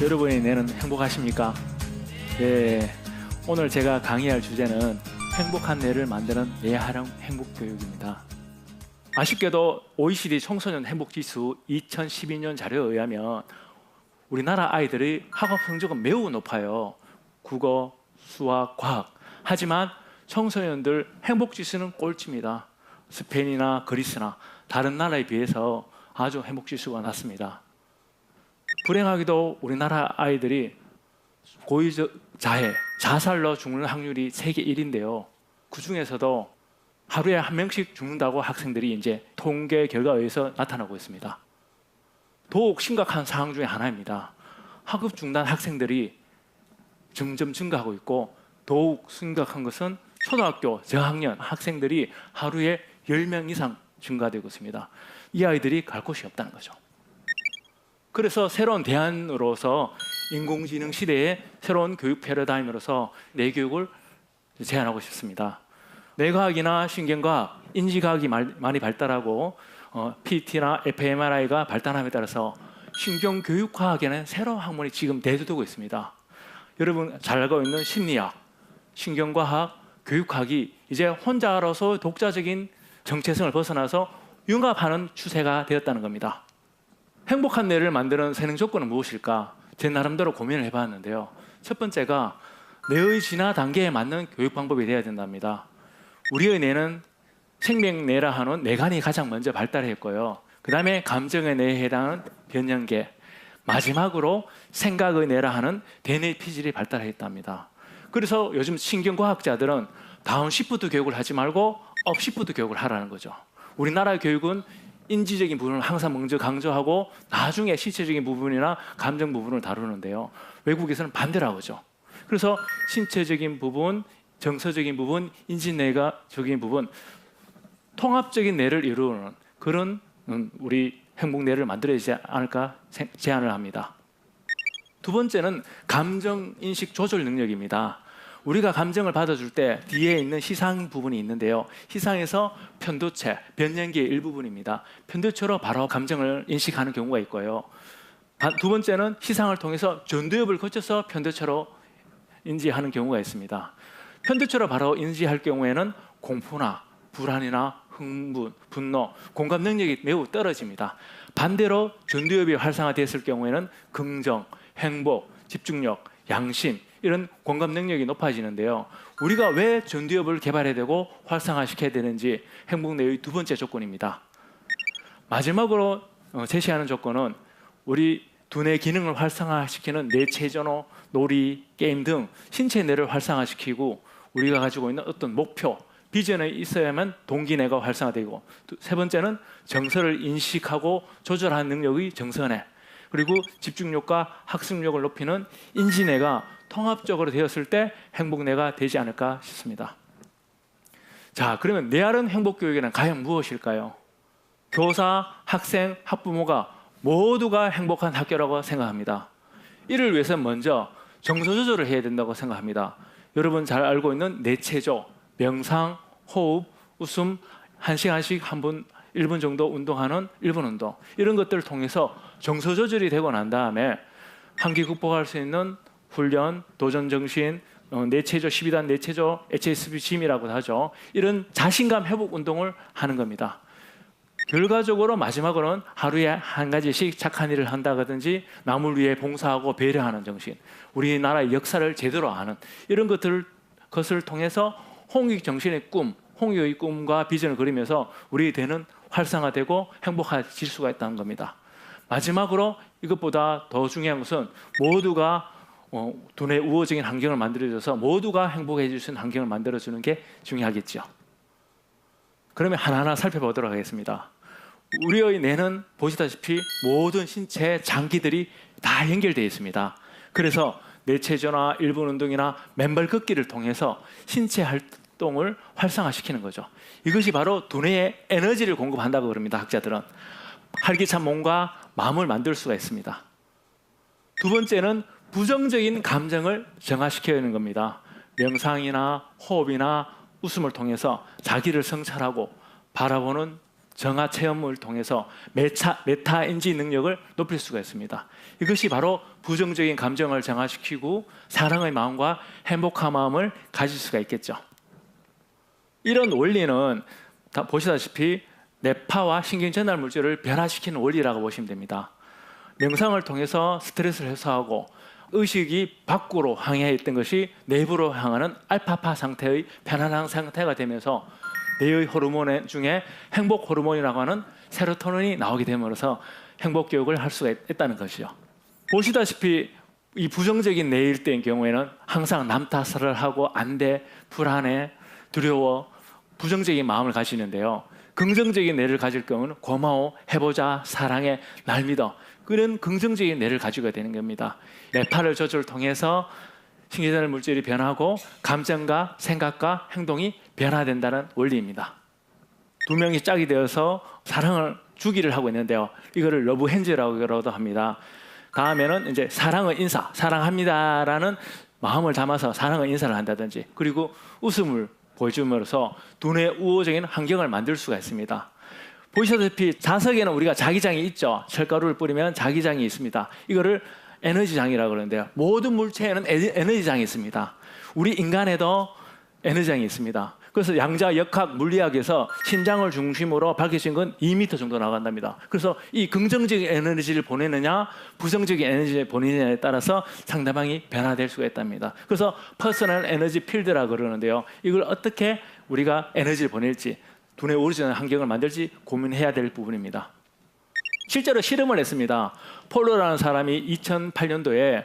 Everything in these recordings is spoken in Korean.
여러분의 뇌는 행복하십니까? 네, 오늘 제가 강의할 주제는 행복한 뇌를 만드는 뇌활용 행복교육입니다. 아쉽게도 OECD 청소년 행복지수 2012년 자료에 의하면 우리나라 아이들의 학업 성적은 매우 높아요. 국어, 수학, 과학. 하지만 청소년들 행복지수는 꼴찌입니다. 스페인이나 그리스나 다른 나라에 비해서 아주 행복지수가 낮습니다. 불행하게도 우리나라 아이들이 고의자해, 자살로 죽는 확률이 세계 1위인데요. 그 중에서도 하루에 한 명씩 죽는다고 학생들이 이제 통계 결과에 의해서 나타나고 있습니다. 더욱 심각한 상황 중에 하나입니다. 학업 중단 학생들이 점점 증가하고 있고, 더욱 심각한 것은 초등학교 저학년 학생들이 하루에 10명 이상 증가되고 있습니다. 이 아이들이 갈 곳이 없다는 거죠. 그래서 새로운 대안으로서 인공지능 시대의 새로운 교육 패러다임으로서 뇌교육을 제안하고 싶습니다. 뇌과학이나 신경과학, 인지과학이 많이 발달하고 PT나 fMRI가 발달함에 따라서 신경교육과학에는 새로운 학문이 지금 대두되고 있습니다. 여러분 잘 알고 있는 심리학, 신경과학, 교육학이 이제 혼자로서 독자적인 정체성을 벗어나서 융합하는 추세가 되었다는 겁니다. 행복한 뇌를 만드는 세능 조건은 무엇일까? 제 나름대로 고민을 해봤는데요. 첫 번째가 뇌의 진화 단계에 맞는 교육 방법이 되어야 된답니다. 우리의 뇌는 생명뇌라 하는 뇌관이 가장 먼저 발달했고요. 그 다음에 감정의 뇌에 해당하는 변연계, 마지막으로 생각의 뇌라 하는 대뇌 피질이 발달했답니다. 그래서 요즘 신경과학자들은 다운시프트 교육을 하지 말고 업시프트 교육을 하라는 거죠. 우리나라 교육은 인지적인 부분을 항상 먼저 강조하고 나중에 신체적인 부분이나 감정 부분을 다루는데요. 외국에서는 반대라고 하죠. 그래서 신체적인 부분, 정서적인 부분, 인지뇌가적인 부분, 통합적인 뇌를 이루는 그런 우리 행복뇌를 만들어야 되지 않을까 제안을 합니다. 두 번째는 감정인식 조절 능력입니다. 우리가 감정을 받아줄 때 뒤에 있는 희상 부분이 있는데요. 희상에서 편도체, 변연기의 일부분입니다. 편도체로 바로 감정을 인식하는 경우가 있고요. 두 번째는 희상을 통해서 전두엽을 거쳐서 편도체로 인지하는 경우가 있습니다. 편도체로 바로 인지할 경우에는 공포나 불안이나 흥분, 분노, 공감 능력이 매우 떨어집니다. 반대로 전두엽이 활성화됐을 경우에는 긍정, 행복, 집중력, 양심 이런 공감 능력이 높아지는데요. 우리가 왜 전두엽을 개발해야 되고 활성화시켜야 되는지 행복뇌의 두 번째 조건입니다. 마지막으로 제시하는 조건은 우리 두뇌 기능을 활성화시키는 뇌체조, 놀이, 게임 등 신체 뇌를 활성화시키고 우리가 가지고 있는 어떤 목표, 비전이 있어야만 동기뇌가 활성화되고, 세 번째는 정서를 인식하고 조절하는 능력의 정서뇌, 그리고 집중력과 학습력을 높이는 인지뇌가 통합적으로 되었을 때 행복뇌가 되지 않을까 싶습니다. 자, 그러면 뇌활용 행복교육에는 과연 무엇일까요? 교사, 학생, 학부모가 모두가 행복한 학교라고 생각합니다. 이를 위해서 먼저 정서 조절을 해야 된다고 생각합니다. 여러분 잘 알고 있는 뇌체조, 명상, 호흡, 웃음, 1시간씩 한 번 1분 정도 운동하는 1분 운동, 이런 것들을 통해서 정서 조절이 되고 난 다음에 한기 극복할 수 있는 훈련, 도전정신, 뇌체조 12단 뇌체조, HSP-GYM이라고 하죠. 이런 자신감 회복 운동을 하는 겁니다. 결과적으로 마지막으로는 하루에 한 가지씩 착한 일을 한다든지 남을 위해 봉사하고 배려하는 정신, 우리나라의 역사를 제대로 아는 이런 것을 통해서 홍익 정신의 꿈, 홍익의 꿈과 비전을 그리면서 우리 뇌는 활성화되고 행복해질 수가 있다는 겁니다. 마지막으로 이것보다 더 중요한 것은 모두가 두뇌 우호적인 환경을 만들어줘서 모두가 행복해질 수 있는 환경을 만들어주는 게 중요하겠죠. 그러면 하나하나 살펴보도록 하겠습니다. 우리의 뇌는 보시다시피 모든 신체 장기들이 다 연결되어 있습니다. 그래서 뇌체조나 1분 운동이나 맨발 걷기를 통해서 신체 활동을 활성화시키는 거죠. 이것이 바로 두뇌에 에너지를 공급한다고 그럽니다. 학자들은 활기찬 몸과 마음을 만들 수가 있습니다. 두 번째는 부정적인 감정을 정화시켜야 하는 겁니다. 명상이나 호흡이나 웃음을 통해서 자기를 성찰하고 바라보는 정화 체험을 통해서 메타 인지 능력을 높일 수가 있습니다. 이것이 바로 부정적인 감정을 정화시키고 사랑의 마음과 행복한 마음을 가질 수가 있겠죠. 이런 원리는 다 보시다시피 뇌파와 신경전달 물질을 변화시키는 원리라고 보시면 됩니다. 명상을 통해서 스트레스를 해소하고 의식이 밖으로 항해 있던 것이 내부로 향하는 알파파 상태의 편안한 상태가 되면서 뇌의 호르몬 중에 행복 호르몬이라고 하는 세로토닌이 나오게 됨으로써 행복 교육을 할 수가 있다는 것이죠. 보시다시피 이 부정적인 뇌일 때인 경우에는 항상 남 탓을 하고 안돼, 불안해, 두려워, 부정적인 마음을 가지는데요. 긍정적인 뇌를 가질 경우는 고마워, 해보자, 사랑해, 날 믿어, 그런 긍정적인 뇌를 가지고 되는 겁니다. 뇌파를 조절을 통해서 신경전달 물질이 변하고 감정과 생각과 행동이 변화된다는 원리입니다. 두 명이 짝이 되어서 사랑을 주기를 하고 있는데요. 이거를 러브 핸즈라고도 합니다. 다음에는 이제 사랑의 인사, 사랑합니다라는 마음을 담아서 사랑의 인사를 한다든지, 그리고 웃음을 보여줌으로써 두뇌 우호적인 환경을 만들 수가 있습니다. 보시다시피 자석에는 우리가 자기장이 있죠. 철가루를 뿌리면 자기장이 있습니다. 이거를 에너지장이라고 그러는데요. 모든 물체에는 에너지장이 있습니다. 우리 인간에도 에너지장이 있습니다. 그래서 양자 역학 물리학에서 심장을 중심으로 밝혀진 건 2m 정도 나간답니다. 그래서 이 긍정적인 에너지를 보내느냐 부정적인 에너지를 보내느냐에 따라서 상대방이 변화될 수가 있답니다. 그래서 퍼스널 에너지 필드라고 그러는데요. 이걸 어떻게 우리가 에너지를 보낼지, 두뇌 우호적인 환경을 만들지 고민해야 될 부분입니다. 실제로 실험을 했습니다. 폴로라는 사람이 2008년도에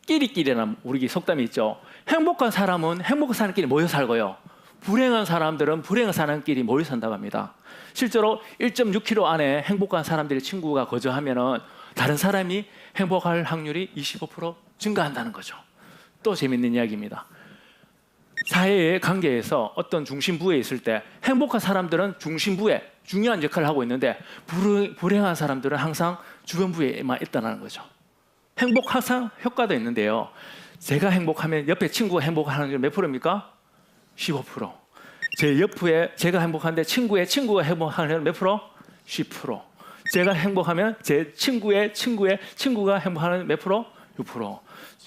끼리끼리라는 우리 속담이 있죠. 행복한 사람은 행복한 사람끼리 모여 살고요. 불행한 사람들은 불행한 사람끼리 모여 산다고 합니다. 실제로 1.6km 안에 행복한 사람들의 친구가 거주하면 다른 사람이 행복할 확률이 25% 증가한다는 거죠. 또 재밌는 이야기입니다. 사회의 관계에서 어떤 중심부에 있을 때 행복한 사람들은 중심부에 중요한 역할을 하고 있는데 불행한 사람들은 항상 주변부에만 있다는 거죠. 행복 향상 효과도 있는데요. 제가 행복하면 옆에 친구가 행복하는 게 몇 프로입니까? 15%. 제 옆에 제가 행복한데 친구가 행복하는 몇 프로? 10%. 제가 행복하면 제 친구의 친구가 행복하는 몇 프로? 6%.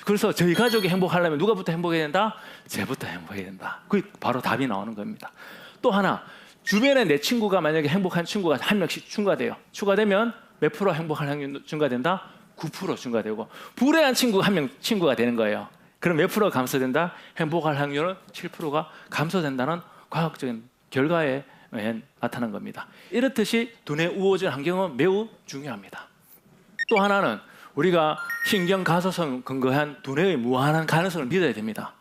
그래서 저희 가족이 행복하려면 누가부터 행복해야 된다? 쟤부터 행복해야 된다. 그게 바로 답이 나오는 겁니다. 또 하나, 주변에 내 친구가 만약에 행복한 친구가 한 명씩 추가되면 몇 프로 행복할 확률이 증가된다? 9% 증가되고, 불행한 친구가 한 명 친구가 되는 거예요. 그럼 몇 프로가 감소된다? 행복할 확률은 7%가 감소된다는 과학적인 결과에 나타난 겁니다. 이렇듯이 두뇌 우호적 환경은 매우 중요합니다. 또 하나는 우리가 신경 가소성 근거한 두뇌의 무한한 가능성을 믿어야 됩니다.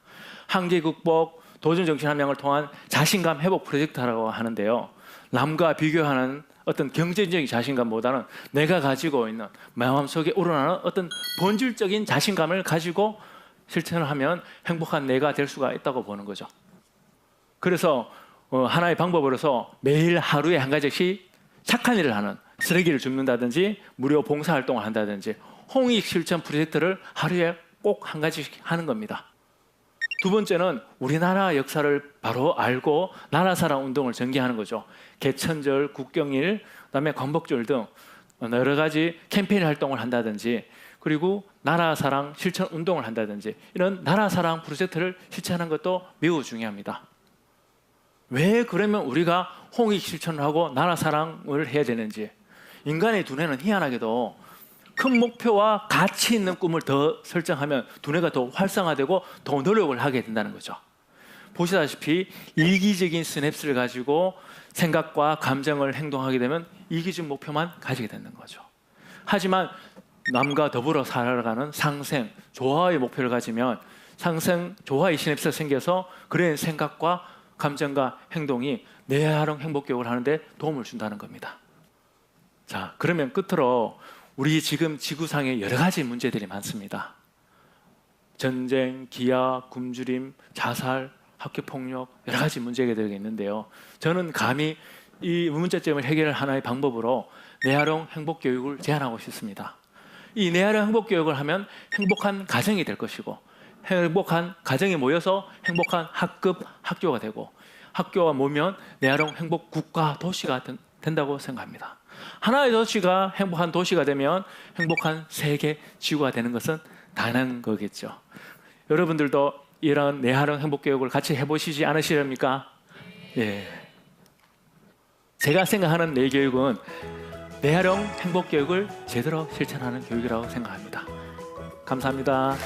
한계 극복, 도전 정신 함양을 통한 자신감 회복 프로젝트라고 하는데요. 남과 비교하는 어떤 경제적인 자신감보다는 내가 가지고 있는 마음속에 우러나는 어떤 본질적인 자신감을 가지고 실천을 하면 행복한 내가 될 수가 있다고 보는 거죠. 그래서 하나의 방법으로서 매일 하루에 한 가지씩 착한 일을 하는, 쓰레기를 줍는다든지 무료 봉사활동을 한다든지 홍익 실천 프로젝트를 하루에 꼭 한 가지씩 하는 겁니다. 두 번째는 우리나라 역사를 바로 알고 나라사랑 운동을 전개하는 거죠. 개천절, 국경일, 그다음에 광복절 등 여러 가지 캠페인 활동을 한다든지, 그리고 나라사랑 실천 운동을 한다든지, 이런 나라사랑 프로젝트를 실천하는 것도 매우 중요합니다. 왜 그러면 우리가 홍익 실천을 하고 나라사랑을 해야 되는지, 인간의 두뇌는 희한하게도 큰 목표와 가치 있는 꿈을 더 설정하면 두뇌가 더 활성화되고 더 노력을 하게 된다는 거죠. 보시다시피 이기적인 시냅스를 가지고 생각과 감정을 행동하게 되면 이기적 목표만 가지게 되는 거죠. 하지만 남과 더불어 살아가는 상생, 조화의 목표를 가지면 상생, 조화의 시냅스가 생겨서 그런 생각과 감정과 행동이 내활용 행복교육을 하는데 도움을 준다는 겁니다. 자, 그러면 끝으로 우리 지금 지구상에 여러 가지 문제들이 많습니다. 전쟁, 기아, 굶주림, 자살, 학교폭력, 여러 가지 문제가 되어 있는데요. 저는 감히 이 문제점을 해결할 하나의 방법으로 내활용 행복교육을 제안하고 싶습니다. 이 내활용 행복교육을 하면 행복한 가정이 될 것이고, 행복한 가정이 모여서 행복한 학급, 학교가 되고, 학교가 모이면 내활용 행복 국가, 도시가 된다고 생각합니다. 하나의 도시가 행복한 도시가 되면 행복한 세계 지구가 되는 것은 당연한 거겠죠. 여러분들도 이런 내활용 행복교육을 같이 해보시지 않으시렵니까? 예. 제가 생각하는 내교육은 내활용 행복교육을 제대로 실천하는 교육이라고 생각합니다. 감사합니다.